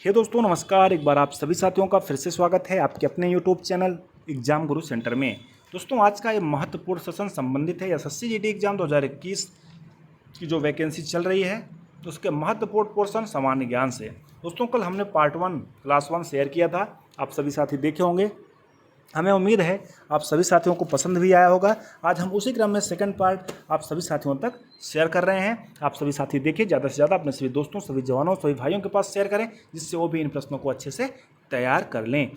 हे दोस्तों नमस्कार। एक बार आप सभी साथियों का फिर से स्वागत है आपके अपने यूट्यूब चैनल एग्जाम गुरु सेंटर में। दोस्तों आज का ये महत्वपूर्ण सेशन संबंधित है एसएससी जीडी एग्जाम 2021 की जो वैकेंसी चल रही है तो उसके महत्वपूर्ण पोर्शन सामान्य ज्ञान से। दोस्तों कल हमने पार्ट 1 क्लास 1 शेयर किया था, आप सभी साथी देखे होंगे। हमें उम्मीद है आप सभी साथियों को पसंद भी आया होगा। आज हम उसी क्रम में सेकंड पार्ट आप सभी साथियों तक शेयर कर रहे हैं। आप सभी साथी देखिए, ज़्यादा से ज़्यादा अपने सभी दोस्तों, सभी जवानों, सभी भाइयों के पास शेयर करें जिससे वो भी इन प्रश्नों को अच्छे से तैयार कर लें।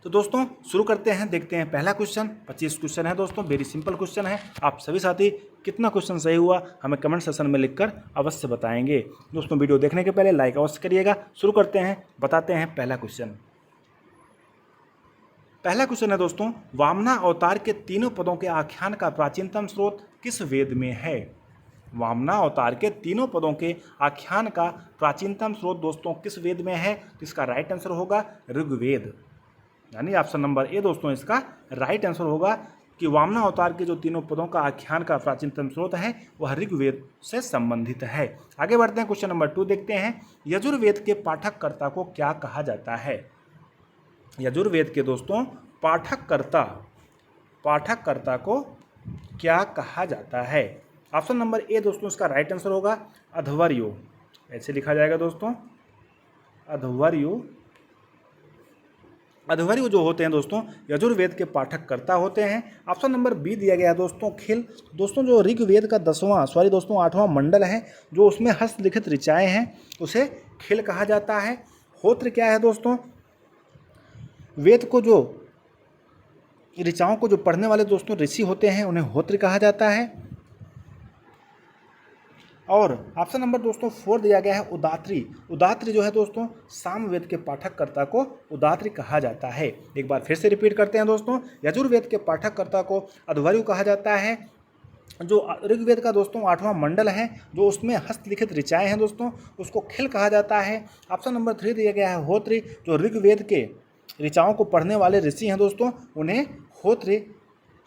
तो दोस्तों शुरू करते हैं, देखते हैं पहला क्वेश्चन। 25 क्वेश्चन है दोस्तों, वेरी सिंपल क्वेश्चन है। आप सभी साथी कितना क्वेश्चन सही हुआ हमें कमेंट सेक्शन में लिखकर अवश्य बताएंगे। दोस्तों वीडियो देखने के पहले लाइक अवश्य करिएगा। शुरू करते हैं, बताते हैं पहला क्वेश्चन। पहला क्वेश्चन है दोस्तों, वामना अवतार के तीनों पदों के आख्यान का प्राचीनतम स्रोत किस वेद में है? वामना अवतार के तीनों पदों के आख्यान का प्राचीनतम स्रोत दोस्तों किस वेद में है? तो इसका राइट आंसर होगा ऋग्वेद, यानी ऑप्शन नंबर ए दोस्तों इसका राइट आंसर होगा कि वामना अवतार के जो तीनों पदों का आख्यान का प्राचीनतम स्रोत है वह ऋग्वेद से संबंधित है। आगे बढ़ते हैं, क्वेश्चन नंबर 2 देखते हैं। यजुर्वेद के पाठककर्ता को क्या कहा जाता है? यजुर्वेद के दोस्तों पाठककर्ता को क्या कहा जाता है? ऑप्शन नंबर ए दोस्तों इसका राइट आंसर होगा अध्वर्यु। ऐसे लिखा जाएगा दोस्तों, अध्वर्यु जो होते हैं दोस्तों यजुर्वेद के पाठककर्ता होते हैं। ऑप्शन नंबर बी दिया गया है दोस्तों खिल। दोस्तों जो ऋग्वेद का 8वां मंडल है जो उसमें हस्तलिखित ऋचाएँ हैं उसे खिल कहा जाता है। होत्र क्या है दोस्तों? वेद को जो ऋचाओं को जो पढ़ने वाले दोस्तों ऋषि होते हैं उन्हें होत्र कहा जाता है। और ऑप्शन नंबर दोस्तों 4 दिया गया है उदात्री। उदात्री जो है दोस्तों सामवेद के पाठककर्ता को उदात्री कहा जाता है। एक बार फिर से रिपीट करते हैं दोस्तों, यजुर्वेद के पाठककर्ता को अध्वर्यु कहा जाता है। जो ऋग्वेद का दोस्तों 8वां मंडल है जो उसमें हस्तलिखित ऋचाएँ हैं दोस्तों उसको खिल कहा जाता है। ऑप्शन नंबर 3 दिया गया है होत्री। जो ऋग्वेद के ऋचाओं को पढ़ने वाले ऋषि हैं दोस्तों उन्हें होत्री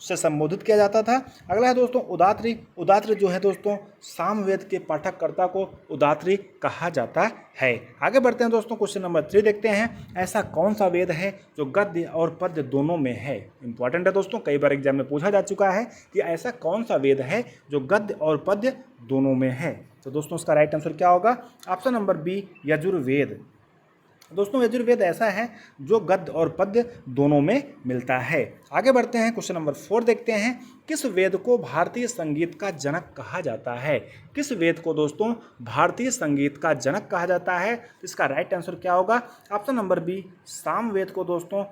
से संबोधित किया जाता था। अगला है दोस्तों उदात्री। उदात्री जो है दोस्तों सामवेद के पाठककर्ता को उदात्री कहा जाता है। आगे बढ़ते हैं दोस्तों, क्वेश्चन नंबर 3 देखते हैं। ऐसा कौन सा वेद है जो गद्य और पद्य दोनों में है? इंपॉर्टेंट है दोस्तों, कई बार एग्जाम में पूछा जा चुका है कि ऐसा कौन सा वेद है जो गद्य और पद्य दोनों में है। तो दोस्तों उसका राइट आंसर क्या होगा? Option number B Yajurveda. दोस्तों यजुर्वेद ऐसा है जो गद्य और पद्य दोनों में मिलता है। आगे बढ़ते हैं, क्वेश्चन नंबर 4 देखते हैं। किस वेद को भारतीय संगीत का जनक कहा जाता है? किस वेद को दोस्तों भारतीय संगीत का जनक कहा जाता है? तो इसका राइट आंसर क्या होगा? ऑप्शन नंबर बी सामवेद को दोस्तों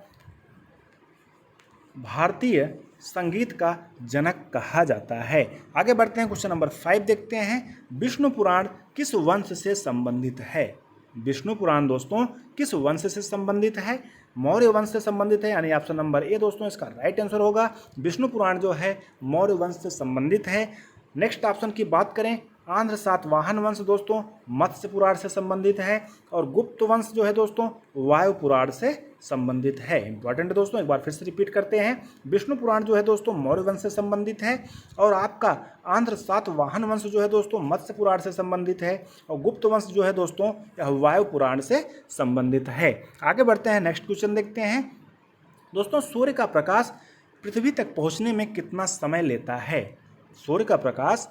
भारतीय संगीत का जनक कहा जाता है। आगे बढ़ते हैं, क्वेश्चन नंबर 5 देखते हैं। विष्णु पुराण किस वंश से संबंधित है? विष्णु पुराण दोस्तों किस वंश से संबंधित है? मौर्य वंश से संबंधित है, यानी ऑप्शन नंबर ए दोस्तों इसका राइट आंसर होगा। विष्णु पुराण जो है मौर्य वंश से संबंधित है। नेक्स्ट ऑप्शन की बात करें, आंध्र सातवाहन वंश दोस्तों मत्स्य पुराण से संबंधित है। और गुप्त वंश जो है दोस्तों वायु पुराण से संबंधित है। इंपॉर्टेंट है दोस्तों, एक बार फिर से रिपीट करते हैं। विष्णु पुराण जो है दोस्तों मौर्य वंश से संबंधित है और आपका आंध्र सातवाहन वंश जो है दोस्तों मत्स्य पुराण से संबंधित है और गुप्त वंश जो है दोस्तों यह वायु पुराण से संबंधित है। आगे बढ़ते हैं, नेक्स्ट क्वेश्चन देखते हैं। दोस्तों सूर्य का प्रकाश पृथ्वी तक पहुँचने में कितना समय लेता है? सूर्य का प्रकाश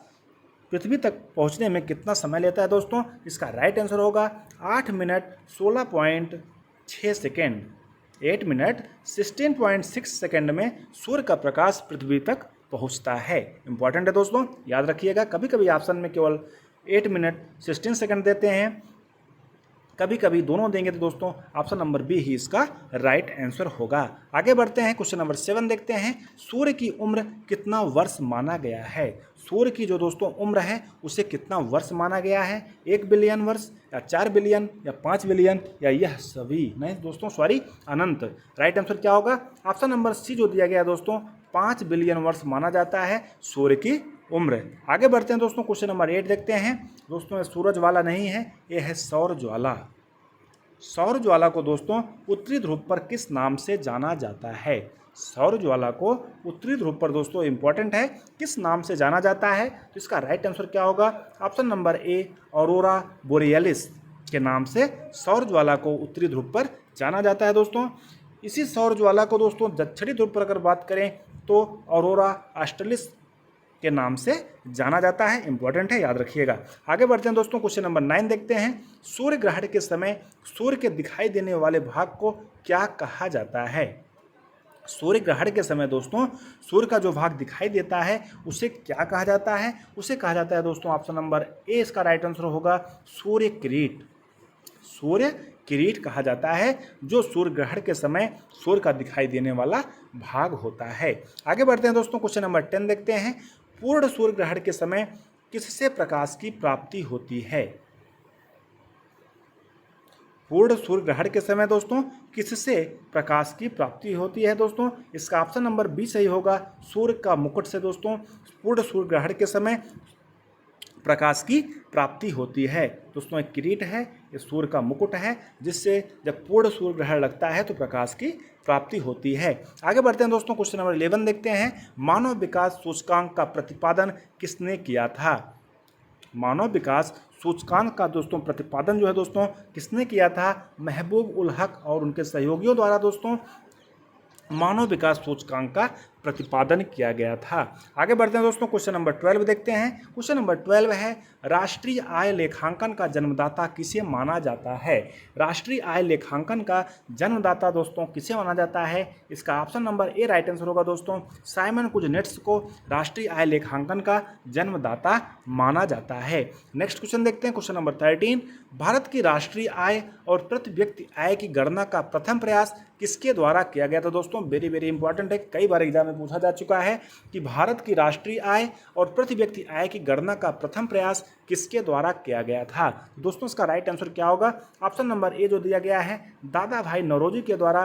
पृथ्वी तक पहुंचने में कितना समय लेता है दोस्तों? इसका राइट आंसर होगा 8 मिनट 16.6 सेकेंड। 8 मिनट 16.6 सेकेंड में सूर्य का प्रकाश पृथ्वी तक पहुंचता है। इंपॉर्टेंट है दोस्तों, याद रखिएगा। कभी कभी ऑप्शन में केवल 8 मिनट 16 सेकेंड देते हैं, कभी कभी दोनों देंगे, तो दोस्तों ऑप्शन नंबर बी ही इसका राइट आंसर होगा। आगे बढ़ते हैं, क्वेश्चन नंबर 7 देखते हैं। सूर्य की उम्र कितना वर्ष माना गया है? सूर्य की जो दोस्तों उम्र है उसे कितना वर्ष माना गया है? 1 बिलियन वर्ष या 4 बिलियन या 5 बिलियन या यह सभी? नहीं दोस्तों सॉरी, अनंत। राइट आंसर क्या होगा? ऑप्शन नंबर सी जो दिया गया दोस्तों 5 बिलियन वर्ष माना जाता है सूर्य की उम्र। आगे बढ़ते हैं दोस्तों, क्वेश्चन नंबर 8 देखते हैं। दोस्तों ये सूरज वाला नहीं है, ये है सौर ज्वाला। सौर ज्वाला को दोस्तों उत्तरी ध्रुव पर किस नाम से जाना जाता है? सौर ज्वाला को उत्तरी ध्रुव पर दोस्तों इंपॉर्टेंट है किस नाम से जाना जाता है? तो इसका राइट आंसर क्या होगा? Option number A aurora borealis. के नाम से सौर ज्वाला को उत्तरी ध्रुव पर जाना जाता है दोस्तों। इसी सौर ज्वाला को दोस्तों दक्षिणी ध्रुव पर अगर बात करें तो ऑरोरा ऑस्ट्रेलिस के नाम से जाना जाता है। इंपॉर्टेंट है, याद रखिएगा। आगे बढ़ते हैं दोस्तों, क्वेश्चन नंबर 9 देखते हैं। सूर्य ग्रहण के समय सूर्य के दिखाई देने वाले भाग को क्या कहा जाता है? सूर्य ग्रहण के समय दोस्तों सूर्य का जो भाग दिखाई देता है उसे क्या कहा जाता है? उसे कहा जाता है दोस्तों, ऑप्शन नंबर ए इसका राइट आंसर होगा सूर्य किरीट। सूर्य किरीट कहा जाता है जो सूर्य ग्रहण के समय सूर्य का दिखाई देने वाला भाग होता है। आगे बढ़ते हैं दोस्तों, क्वेश्चन नंबर 10 देखते हैं। पूर्ण सूर्य ग्रहण के समय किससे प्रकाश की प्राप्ति होती है? पूर्ण सूर्य ग्रहण के समय दोस्तों किससे प्रकाश की प्राप्ति होती है दोस्तों? इसका ऑप्शन नंबर बी सही होगा, सूर्य का मुकुट से दोस्तों पूर्ण सूर्य ग्रहण के समय प्रकाश की प्राप्ति होती है। दोस्तों एक किरीट है, ये सूर्य का मुकुट है, जिससे जब पूर्ण सूर्य ग्रहण लगता है तो प्रकाश की प्राप्ति होती है। आगे बढ़ते हैं दोस्तों, क्वेश्चन नंबर 11 देखते हैं। मानव विकास सूचकांक का प्रतिपादन किसने किया था? मानव विकास सूचकांक का दोस्तों प्रतिपादन जो है दोस्तों किसने किया था? महबूब उल हक और उनके सहयोगियों द्वारा दोस्तों मानव विकास सूचकांक का प्रतिपादन किया गया था। आगे बढ़ते हैं दोस्तों, क्वेश्चन नंबर 12 देखते हैं। क्वेश्चन नंबर 12 है, राष्ट्रीय आय लेखांकन का जन्मदाता किसे माना जाता है? राष्ट्रीय आय लेखांकन का जन्मदाता दोस्तों किसे माना जाता है? इसका ऑप्शन नंबर ए राइट आंसर होगा दोस्तों, साइमन कुजनेट्स को राष्ट्रीय आय लेखांकन का जन्मदाता माना जाता है। नेक्स्ट क्वेश्चन देखते हैं, क्वेश्चन नंबर 13। भारत की राष्ट्रीय आय और प्रति व्यक्ति आय की गणना का प्रथम प्रयास किसके द्वारा किया गया था? दोस्तों वेरी वेरी इंपॉर्टेंट है, कई बार एग्जाम में पूछा जा चुका है कि भारत की राष्ट्रीय आय और प्रति व्यक्ति आय की गणना का प्रथम प्रयास किसके द्वारा किया गया था? दोस्तों इसका राइट आंसर क्या होगा? ऑप्शन नंबर ए जो दिया गया है, दादा भाई नौरोजी के द्वारा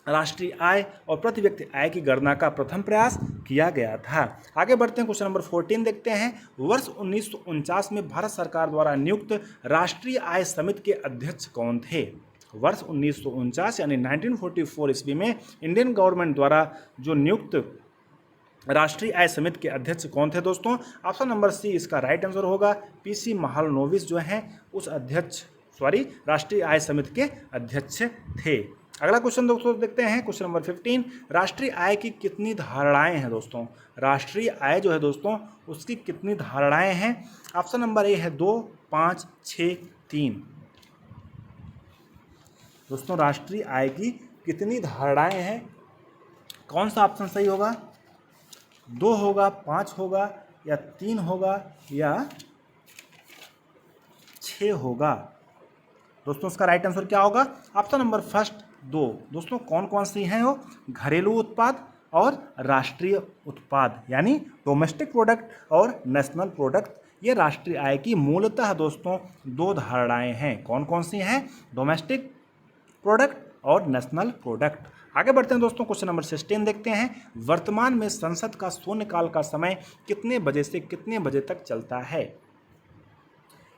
राष्ट्रीय आय और प्रति व्यक्ति आय की गणना का प्रथम प्रयास किया गया था। आगे बढ़ते हैं, क्वेश्चन नंबर 14 देखते हैं। वर्ष 1949 में भारत सरकार द्वारा नियुक्त राष्ट्रीय आय समिति के अध्यक्ष कौन थे? वर्ष 1949 यानी 1944 ईस्वी में इंडियन गवर्नमेंट द्वारा जो नियुक्त राष्ट्रीय आय समिति के अध्यक्ष कौन थे दोस्तों? ऑप्शन नंबर सी इसका राइट आंसर होगा, पीसी महालनोबिस जो हैं उस राष्ट्रीय आय समिति के अध्यक्ष थे। अगला क्वेश्चन दोस्तों देखते हैं, क्वेश्चन नंबर 15। राष्ट्रीय आय की कितनी धारणाएं हैं दोस्तों? राष्ट्रीय आय जो है दोस्तों उसकी कितनी धारणाएं हैं? ऑप्शन नंबर ए है 2, 5, 6, 3। दोस्तों राष्ट्रीय आय की कितनी धारणाएं हैं? कौन सा ऑप्शन सही होगा? 2 होगा, 5 होगा या 3 होगा या 6 होगा? दोस्तों इसका राइट आंसर क्या होगा? Option number first 2। दोस्तों कौन कौन सी हैं वो? घरेलू उत्पाद और राष्ट्रीय उत्पाद यानी डोमेस्टिक प्रोडक्ट और नेशनल प्रोडक्ट, ये राष्ट्रीय आय की मूलतः दोस्तों 2 धारणाएं हैं। कौन कौन सी हैं? डोमेस्टिक प्रोडक्ट और नेशनल प्रोडक्ट। आगे बढ़ते हैं दोस्तों, क्वेश्चन नंबर 16 देखते हैं। वर्तमान में संसद का शून्यकाल का समय कितने बजे से कितने बजे तक चलता है?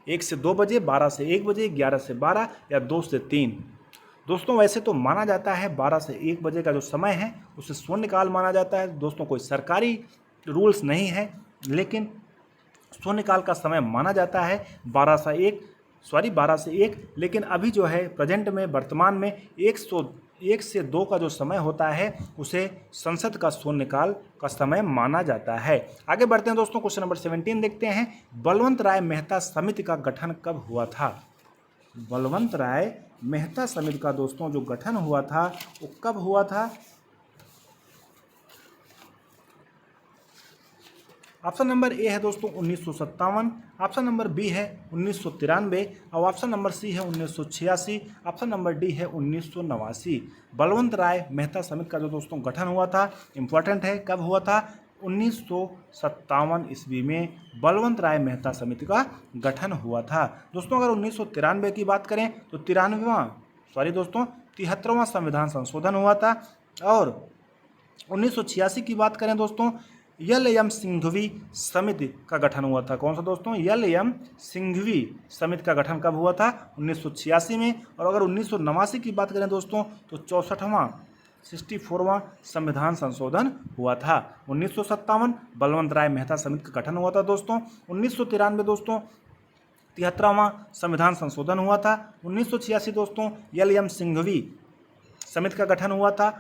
1 से 2 बजे, 12 से 1 बजे, 11 से 12 या 2 से 3? दोस्तों वैसे तो माना जाता है 12 से 1 बजे का जो समय है उसे शून्यकाल माना जाता है। दोस्तों कोई सरकारी रूल्स नहीं है, लेकिन शून्यकाल का समय माना जाता है 12 से 1, लेकिन अभी जो है प्रेजेंट में वर्तमान में 1 से 2 का जो समय होता है उसे संसद का शून्यकाल का समय माना जाता है। आगे बढ़ते हैं दोस्तों, क्वेश्चन नंबर 17 देखते हैं। बलवंत राय मेहता समिति का गठन कब हुआ था? बलवंत राय मेहता समिति का दोस्तों जो गठन हुआ था वो कब हुआ था? ऑप्शन नंबर ए है दोस्तों 1957, ऑप्शन नंबर बी है 1993 और ऑप्शन नंबर सी है 1986, ऑप्शन नंबर डी है 1989। बलवंत राय मेहता समिति का जो दोस्तों गठन हुआ था, इंपॉर्टेंट है, कब हुआ था? 1957 ईस्वी में बलवंत राय मेहता समिति का गठन हुआ था। दोस्तों अगर 1993 की बात करें तो 73वां संविधान संशोधन हुआ था, और 1986 की बात करें दोस्तों एल.एम. सिंघवी समिति का गठन हुआ था। कौन सा दोस्तों? एल.एम. सिंघवी समिति का गठन कब हुआ था? 1986 में। और अगर 1989 की बात करें दोस्तों तो 64वां संविधान संशोधन हुआ था। 1957 बलवंत राय मेहता समिति का गठन हुआ था दोस्तों। 1993 दोस्तों 73वां संविधान संशोधन हुआ था। 1986 दोस्तों एल.एम. सिंघवी समिति का गठन हुआ था।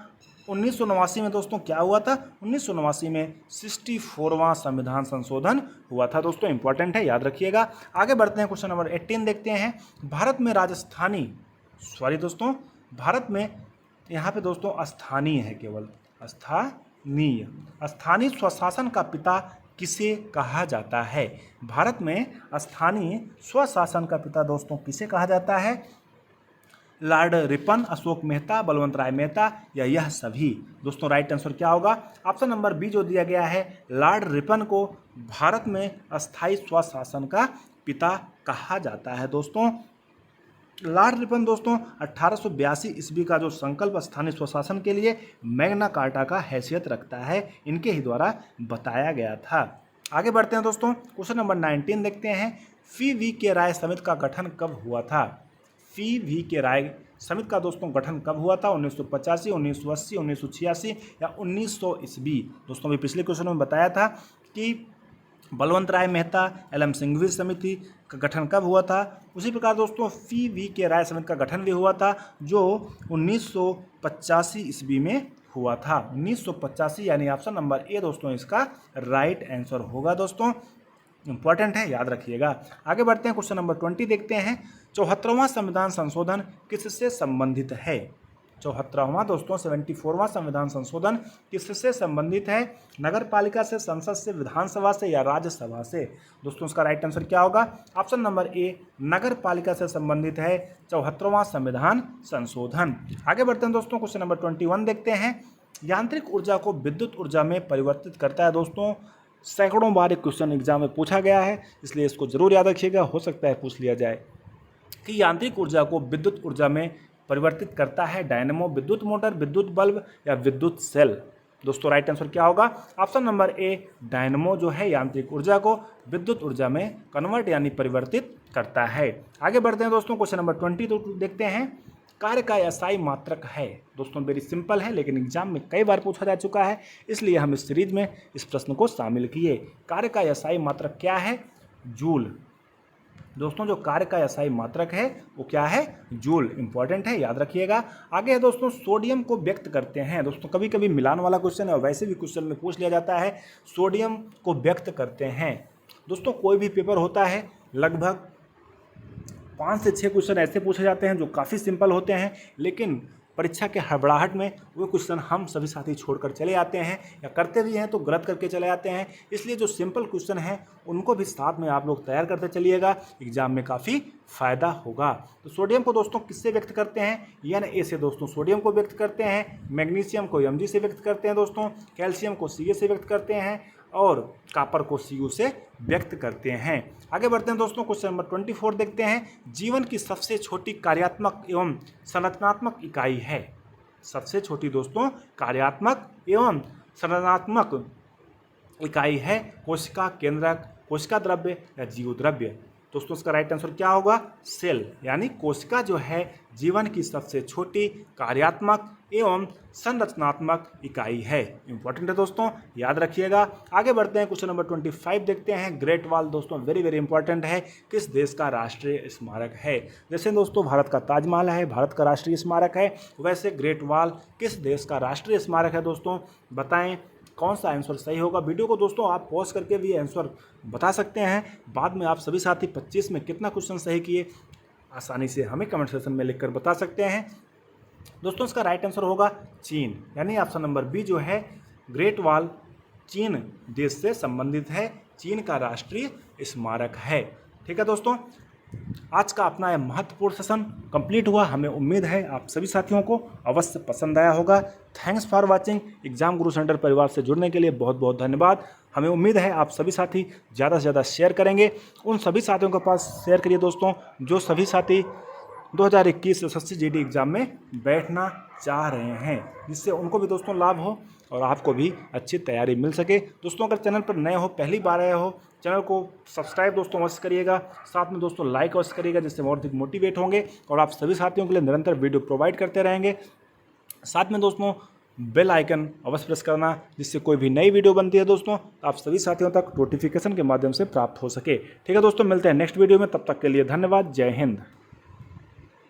1989 में दोस्तों क्या हुआ था? 1989 में 64वां संविधान संशोधन हुआ था दोस्तों। इंपॉर्टेंट है, याद रखिएगा। आगे बढ़ते हैं, क्वेश्चन नंबर 18 देखते हैं। भारत में भारत में यहाँ पे दोस्तों स्थानीय है, केवल स्थानीय स्वशासन का पिता किसे कहा जाता है? भारत में स्थानीय स्वशासन का पिता दोस्तों किसे कहा जाता है? लॉर्ड रिपन, अशोक मेहता, बलवंत राय मेहता या यह सभी? दोस्तों राइट आंसर क्या होगा? ऑप्शन नंबर बी जो दिया गया है, लॉर्ड रिपन को भारत में अस्थायी स्वशासन का पिता कहा जाता है दोस्तों। लॉर्ड रिपन दोस्तों 1882 ईस्वी का जो संकल्प स्थानीय स्वशासन के लिए मैग्ना कार्टा का हैसियत रखता है, इनके ही द्वारा बताया गया था। आगे बढ़ते हैं दोस्तों, क्वेश्चन नंबर 19 देखते हैं। फी वी के राय समिति का गठन कब हुआ था? फी वी के राय समिति का दोस्तों गठन कब हुआ था? 1985, 1980, 1986 या 1900 ईस्वी? दोस्तों भी पिछले क्वेश्चन में बताया था कि बलवंत राय मेहता एल.एम. सिंघवी समिति का गठन कब हुआ था। उसी प्रकार दोस्तों फी वी के राय समिति का गठन भी हुआ था, जो 1985 ईस्वी में हुआ था। 1985 यानी ऑप्शन नंबर ए दोस्तों इसका राइट आंसर होगा दोस्तों। इंपॉर्टेंट है, याद रखिएगा। आगे बढ़ते हैं, क्वेश्चन नंबर 20 देखते हैं। 74वां संविधान संशोधन किससे संबंधित है? 74वां दोस्तों 74वां संविधान संशोधन किससे संबंधित है? नगर पालिका से, संसद से, विधानसभा से या राज्यसभा से? दोस्तों इसका राइट आंसर क्या होगा? ऑप्शन नंबर ए नगर पालिका से संबंधित है 74वां संविधान संशोधन। आगे बढ़ते हैं दोस्तों, क्वेश्चन नंबर 21 देखते हैं। यांत्रिक ऊर्जा को विद्युत ऊर्जा में परिवर्तित करता है दोस्तों। सैकड़ों बार एक क्वेश्चन एग्जाम में पूछा गया है, इसलिए इसको जरूर याद रखिएगा, हो सकता है पूछ लिया जाए कि यांत्रिक ऊर्जा को विद्युत ऊर्जा में परिवर्तित करता है डायनेमो, विद्युत मोटर, विद्युत बल्ब या विद्युत सेल? दोस्तों राइट आंसर क्या होगा? ऑप्शन नंबर ए डायनेमो जो है यांत्रिक ऊर्जा को विद्युत ऊर्जा में कन्वर्ट यानी परिवर्तित करता है। आगे बढ़ते हैं दोस्तों, क्वेश्चन नंबर 22 देखते हैं। कार्य का एसआई मात्रक है? दोस्तों वेरी सिंपल है, लेकिन एग्जाम में कई बार पूछा जा चुका है, इसलिए हम इस सीरीज में इस प्रश्न को शामिल किए। कार्य का एसआई मात्रक क्या है? जूल। दोस्तों जो कार्य का एसआई मात्रक है वो क्या है? जूल। इंपॉर्टेंट है, याद रखिएगा। आगे है दोस्तों, सोडियम को व्यक्त करते हैं। दोस्तों कभी कभी मिलान वाला क्वेश्चन है और वैसे भी क्वेश्चन में पूछ लिया जाता है, सोडियम को व्यक्त करते हैं। दोस्तों कोई भी पेपर होता है, लगभग 5 से 6 क्वेश्चन ऐसे पूछे जाते हैं जो काफ़ी सिंपल होते हैं, लेकिन परीक्षा के हड़बड़ाहट में वो क्वेश्चन हम सभी साथी छोड़कर चले आते हैं या करते भी हैं तो गलत करके चले आते हैं। इसलिए जो सिंपल क्वेश्चन हैं उनको भी साथ में आप लोग तैयार करते चलिएगा, एग्जाम में काफ़ी फायदा होगा। तो सोडियम को दोस्तों किससे व्यक्त करते हैं? Na से दोस्तों सोडियम को व्यक्त करते हैं, मैग्नीशियम को Mg से व्यक्त करते हैं दोस्तों, कैल्शियम को Ca से व्यक्त करते हैं और कॉपर को Cu से व्यक्त करते हैं। आगे बढ़ते हैं दोस्तों, क्वेश्चन नंबर 24 देखते हैं। जीवन की सबसे छोटी कार्यात्मक एवं संरचनात्मक इकाई है? सबसे छोटी दोस्तों कार्यात्मक एवं संरचनात्मक इकाई है कोशिका केंद्रक, कोशिका द्रव्य या जीव द्रव्य? दोस्तों इसका राइट आंसर क्या होगा? सेल। यानी कोशिका जो है जीवन की सबसे छोटी कार्यात्मक एवं संरचनात्मक इकाई है। इंपॉर्टेंट है दोस्तों, याद रखिएगा। आगे बढ़ते हैं, क्वेश्चन नंबर 25 देखते हैं। ग्रेट वॉल दोस्तों वेरी वेरी इंपॉर्टेंट है, किस देश का राष्ट्रीय स्मारक है? जैसे दोस्तों भारत का ताजमहल है भारत का राष्ट्रीय स्मारक है, वैसे ग्रेट वॉल किस देश का राष्ट्रीय स्मारक है? दोस्तों बताएं कौन सा आंसर सही होगा। वीडियो को दोस्तों आप पॉज करके भी आंसर बता सकते हैं। बाद में आप सभी साथी 25 में कितना क्वेश्चन सही किए आसानी से हमें कमेंट सेक्शन में लिखकर बता सकते हैं। दोस्तों इसका राइट आंसर होगा चीन, यानी ऑप्शन नंबर बी जो है ग्रेट वॉल चीन देश से संबंधित है, चीन का राष्ट्रीय स्मारक है। ठीक है दोस्तों, आज का अपना यह महत्वपूर्ण सेशन कंप्लीट हुआ। हमें उम्मीद है आप सभी साथियों को अवश्य पसंद आया होगा। Thanks for watching. Exam Guru centre परिवार से जुड़ने के लिए बहुत बहुत धन्यवाद। हमें उम्मीद है आप सभी साथी ज़्यादा से ज़्यादा शेयर करेंगे। उन सभी साथियों के पास शेयर करिए दोस्तों जो सभी साथी 2021 एसएससी जीडी एग्ज़ाम में बैठना चाह रहे हैं, जिससे उनको भी दोस्तों लाभ हो और आपको भी अच्छी तैयारी मिल सके। दोस्तों अगर चैनल पर नए हो, पहली बार आए हो, चैनल को सब्सक्राइब दोस्तों अवश्य करिएगा, साथ में दोस्तों लाइक अवश्य करिएगा, जिससे और अधिक मोटिवेट होंगे और आप सभी साथियों के लिए निरंतर वीडियो प्रोवाइड करते रहेंगे। साथ में दोस्तों बेल आइकन अवश्य प्रेस करना, जिससे कोई भी नई वीडियो बनती है दोस्तों तो आप सभी साथियों तक नोटिफिकेशन के माध्यम से प्राप्त हो सके। ठीक है दोस्तों, मिलते हैं नेक्स्ट वीडियो में, तब तक के लिए धन्यवाद। जय हिंद।